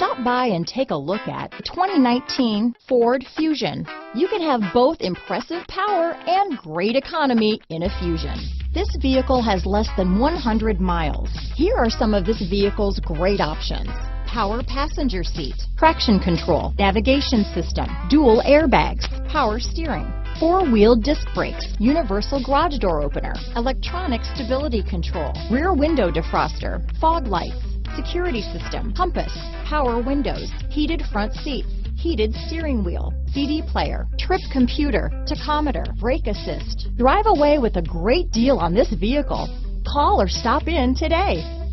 Stop by and take a look at the 2019 Ford Fusion. You can have both impressive power and great economy in a Fusion. This vehicle has less than 100 miles. Here are some of this vehicle's great options: power passenger seat, traction control, navigation system, dual airbags, power steering, four-wheel disc brakes, universal garage door opener, electronic stability control, rear window defroster, fog lights, security system, compass, power windows, heated front seats, heated steering wheel, CD player, trip computer, tachometer, brake assist. Drive away with a great deal on this vehicle. Call or stop in today.